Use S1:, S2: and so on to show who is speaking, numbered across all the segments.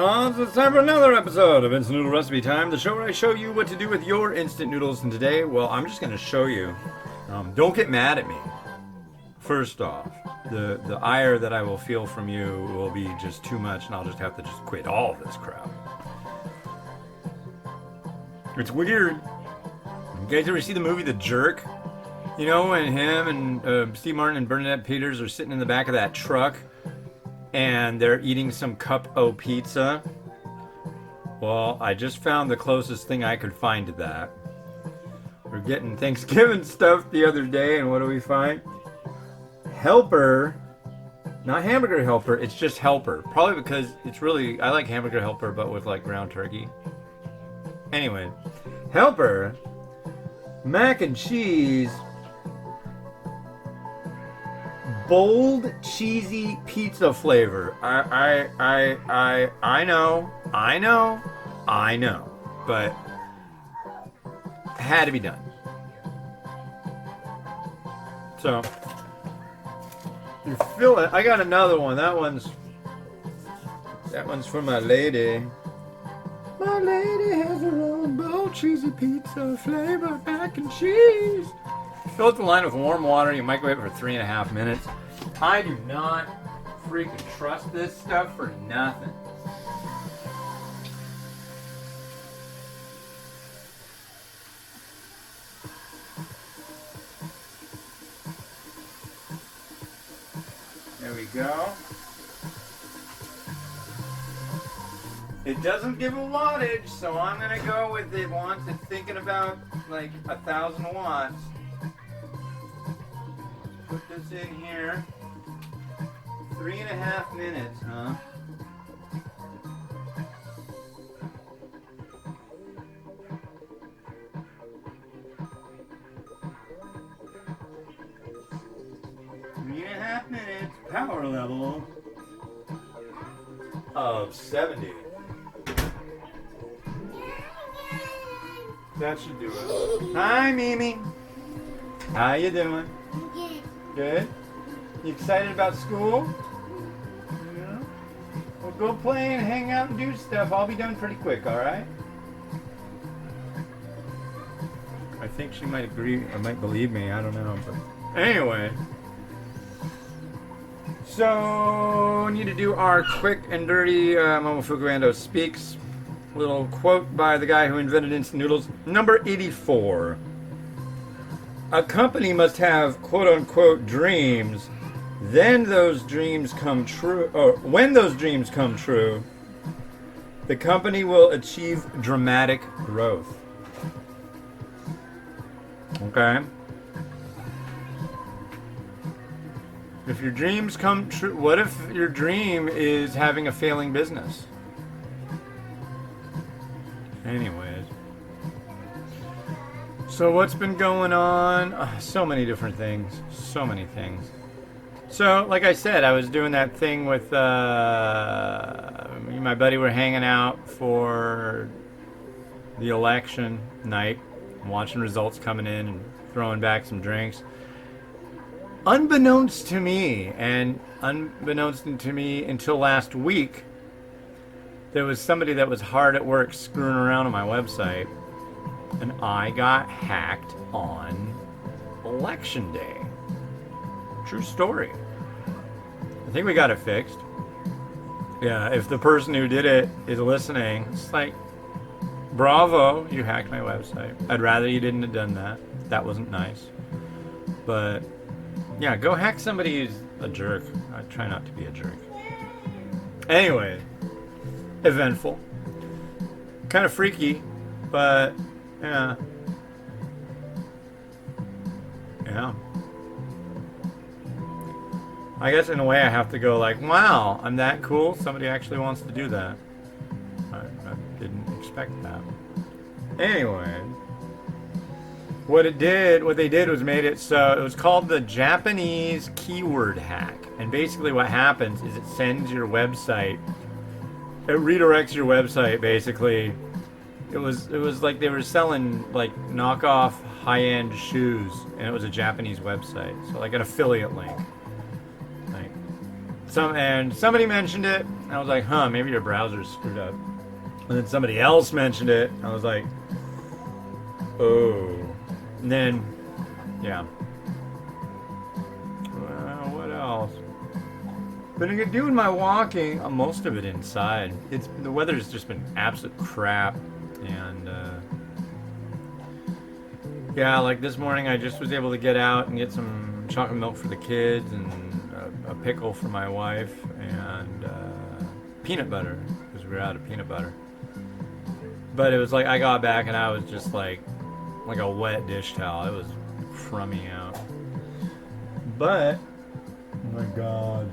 S1: Johns. It's time for another episode of Instant Noodle Recipe Time, the show where I show you what to do with your instant noodles. And today, well, I'm just going to show you. Don't get mad at me. First off, the ire that I will feel from you will be just too much, and I'll just have to just quit all of this crap. It's weird. You guys ever see the movie The Jerk? You know, when him and Steve Martin and Bernadette Peters are sitting in the back of that truck and they're eating some cup o' pizza? Well, I just found the closest thing I could find to that. We're getting Thanksgiving stuff the other day, and what do we find? Helper. Not Hamburger Helper, it's just Helper. Probably because it's really, I like Hamburger Helper, but with like ground turkey. Anyway, Helper, mac and cheese, bold cheesy pizza flavor. I know, but had to be done. So you feel it. I got another one. That one's for my lady. My lady has her own bold cheesy pizza flavor mac and cheese. Fill up the line with warm water. You microwave it for 3.5 minutes. I do not freaking trust this stuff for nothing. There we go. It doesn't give a wattage, so I'm gonna go with it once it's thinking about like 1,000 watts. Put this in here. 3.5 minutes, huh? Power level of 70. That should do it. Hi, Mimi. How you doing? Good. You excited about school? Yeah. Well, go play and hang out and do stuff. I'll be done pretty quick, all right? I think she might agree or might believe me. I don't know, but anyway. So, we need to do our quick and dirty Momofuku Ando Speaks. Little quote by the guy who invented instant noodles. Number 84. A company must have quote-unquote dreams. Then those dreams come true. Or when those dreams come true, the company will achieve dramatic growth. Okay? If your dreams come true, what if your dream is having a failing business? Anyways. So what's been going on? So many different things. So many things. So, like I said, I was doing that thing with me and my buddy were hanging out for the election night, watching results coming in and throwing back some drinks. Unbeknownst to me, and unbeknownst to me until last week, there was somebody that was hard at work screwing around on my website, and I got hacked on election day. True story. I think we got it fixed. Yeah, if the person who did it is listening, it's like, bravo, you hacked my website. I'd rather you didn't have done that. That wasn't nice. But yeah, go hack somebody who's a jerk. I try not to be a jerk. Anyway, eventful. Kind of freaky, but yeah. Yeah. I guess in a way I have to go like, wow, I'm that cool? Somebody actually wants to do that. I didn't expect that. Anyway. What they did was made it so it was called the Japanese keyword hack. And basically what happens is it sends your website, it redirects your website basically. It was like they were selling like knockoff high-end shoes, and it was a Japanese website. So like an affiliate link. Like somebody mentioned it, I was like, huh, maybe your browser's screwed up. And then somebody else mentioned it. I was like, oh. And then, yeah. Well, what else? Been doing my walking, most of it inside. The weather's just been absolute crap, and yeah, like this morning I just was able to get out and get some chocolate milk for the kids and a pickle for my wife and peanut butter because we were out of peanut butter. But it was like I got back and I was just like a wet dish towel. It was crummy out. But oh my god.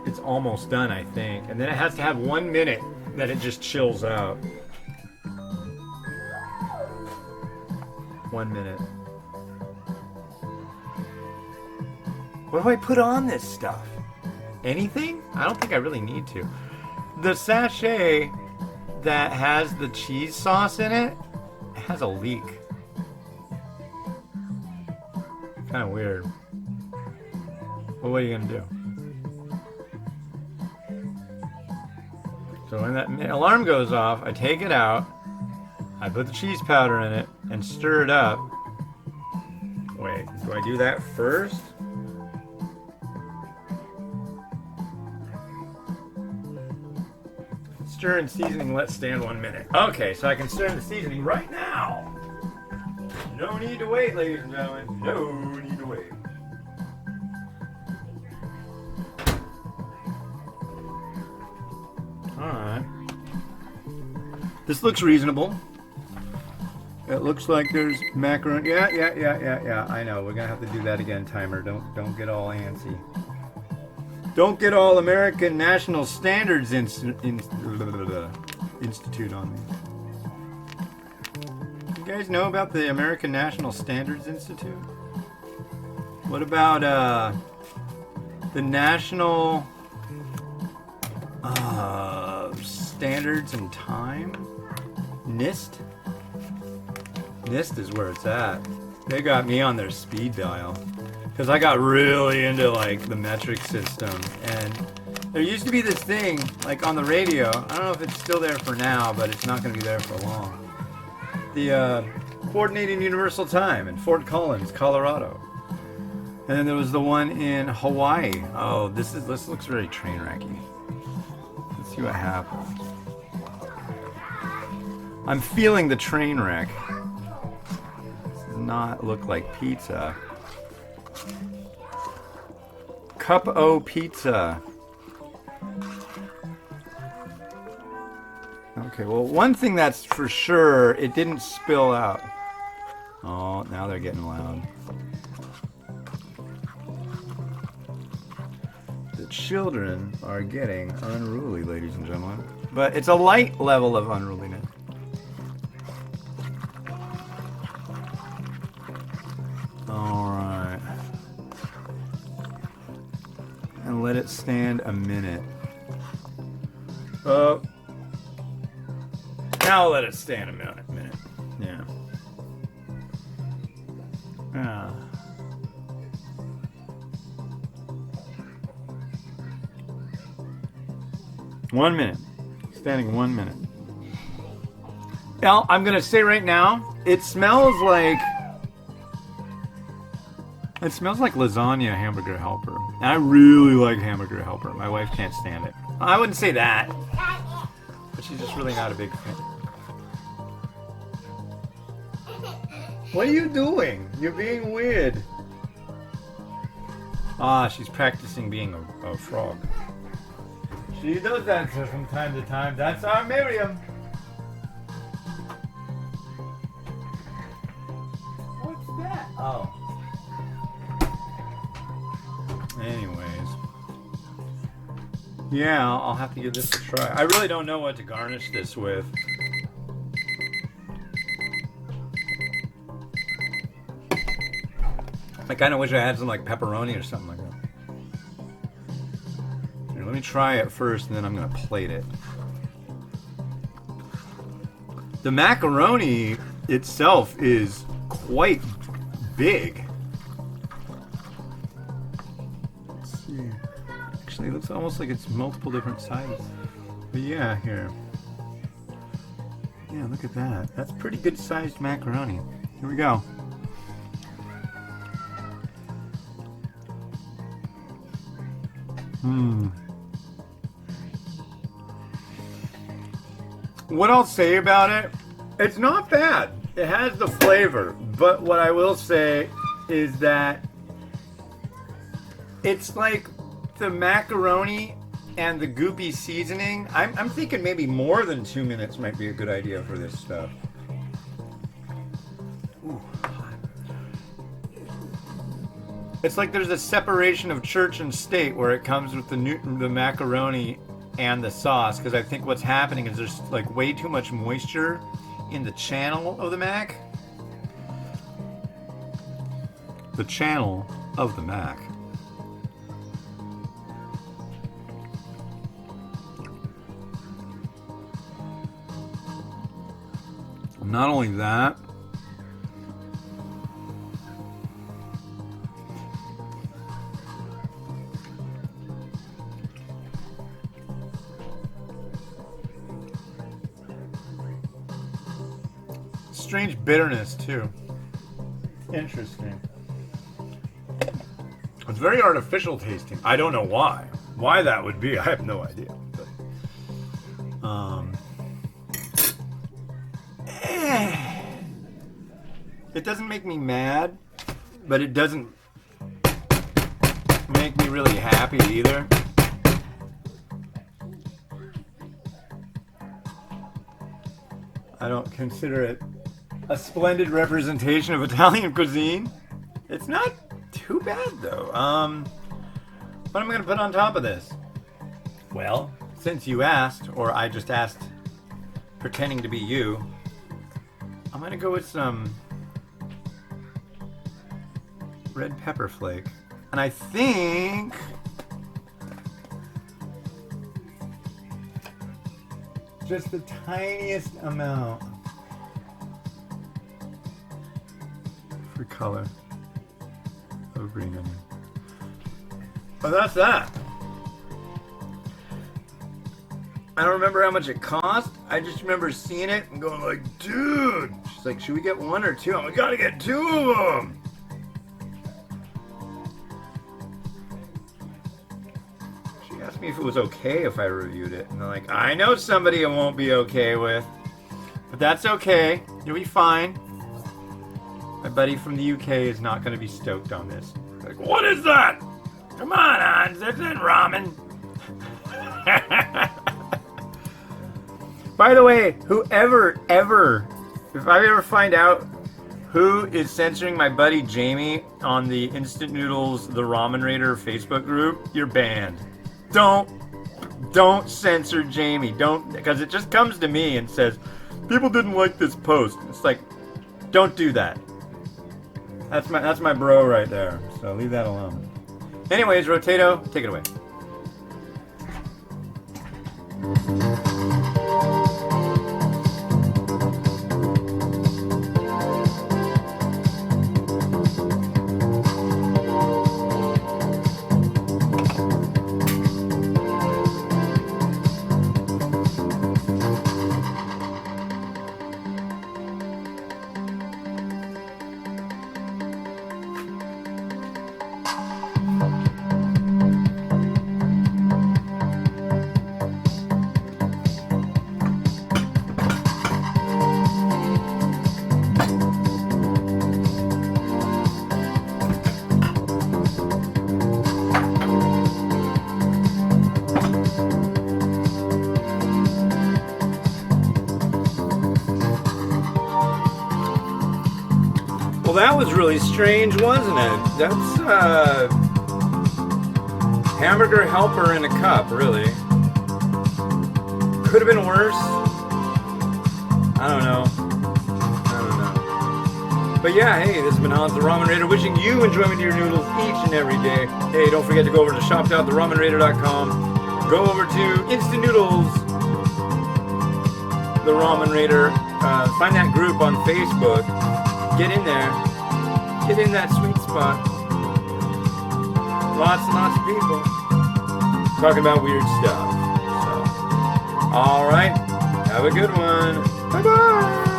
S1: It's almost done, I think. And then it has to have 1 minute that it just chills out. 1 minute. What do I put on this stuff? Anything? I don't think I really need to. The sachet that has the cheese sauce in it has a leak. Kind of weird. Well, what are you gonna do? So when that alarm goes off, I take it out, I put the cheese powder in it, and stir it up. Wait, do I do that first? Stir in seasoning, let stand 1 minute. Okay, so I can stir in the seasoning right now. No need to wait, ladies and gentlemen. No need to wait. Alright. This looks reasonable. It looks like there's macaroni. Yeah. I know. We're gonna have to do that again, timer. Don't get all antsy. Don't get all American National Standards Institute on me. You guys know about the American National Standards Institute? What about the National Standards and Time? NIST? NIST is where it's at. They got me on their speed dial. Because I got really into like the metric system. And there used to be this thing like on the radio. I don't know if it's still there for now, but it's not going to be there for long. The Coordinating Universal Time in Fort Collins, Colorado. And then there was the one in Hawaii. Oh, this looks very train wrecky. Let's see what happens. I'm feeling the train wreck. This does not look like pizza. Cup O pizza. Okay, well, one thing that's for sure, it didn't spill out. Oh, now they're getting loud. The children are getting unruly, ladies and gentlemen. But it's a light level of unruliness. Alright. And let it stand a minute. Oh. Now let it stand a minute. Yeah. Ah. One minute. Standing 1 minute. Now, I'm going to say right now, it smells like lasagna hamburger helper. And I really like hamburger helper. My wife can't stand it. I wouldn't say that. But she's just really not a big fan. What are you doing? You're being weird. Ah, she's practicing being a frog. She does that from time to time. That's our Miriam. What's that? Oh. Anyways. Yeah, I'll have to give this a try. I really don't know what to garnish this with. I kind of wish I had some like pepperoni or something like that. Here, let me try it first and then I'm going to plate it. The macaroni itself is quite big. Let's see. actually. It looks almost like it's multiple different sizes. But yeah, here. Yeah, look at that. That's pretty good sized macaroni. Here we go. What I'll say about it, it's not bad. It has the flavor, but what I will say is that it's like the macaroni and the goopy seasoning. I'm thinking maybe more than 2 minutes might be a good idea for this stuff. Ooh. It's like there's a separation of church and state where it comes with the macaroni and the sauce, because I think what's happening is there's like way too much moisture in the channel of the mac. The channel of the mac. Not only that, strange bitterness too. Interesting. It's very artificial tasting. I don't know why. Why that would be, I have no idea. But, it doesn't make me mad, but it doesn't make me really happy either. I don't consider it a splendid representation of Italian cuisine. It's not too bad though. What am I gonna put on top of this? Well, since you asked, or I just asked pretending to be you, I'm gonna go with some red pepper flake. And I think just the tiniest amount for color of green onion. But that's that. I don't remember how much it cost. I just remember seeing it and going like, dude. She's like, should we get one or two? I'm like, gotta get two of them. She asked me if it was okay if I reviewed it. And I'm like, I know somebody it won't be okay with. But that's okay. You'll be fine. My buddy from the UK is not going to be stoked on this. Like, what is that? Come on, Hans. This isn't ramen. By the way, if I ever find out who is censoring my buddy Jamie on the Instant Noodles, the Ramen Raider Facebook group, you're banned. Don't censor Jamie. Don't, because it just comes to me and says, people didn't like this post. It's like, don't do that. That's my bro right there. So leave that alone. Anyways, Rotato, take it away. Well, that was really strange, wasn't it? That's hamburger helper in a cup, really. Could have been worse. I don't know. But yeah, hey, this has been Hans the Ramen Raider, wishing you enjoyment of your noodles each and every day. Hey, don't forget to go over to shop.theramenraider.com. Go over to Instant Noodles, the Ramen Raider. Find that group on Facebook. Get in there. Get in that sweet spot. Lots and lots of people. talking about weird stuff. So, all right. Have a good one. Bye bye.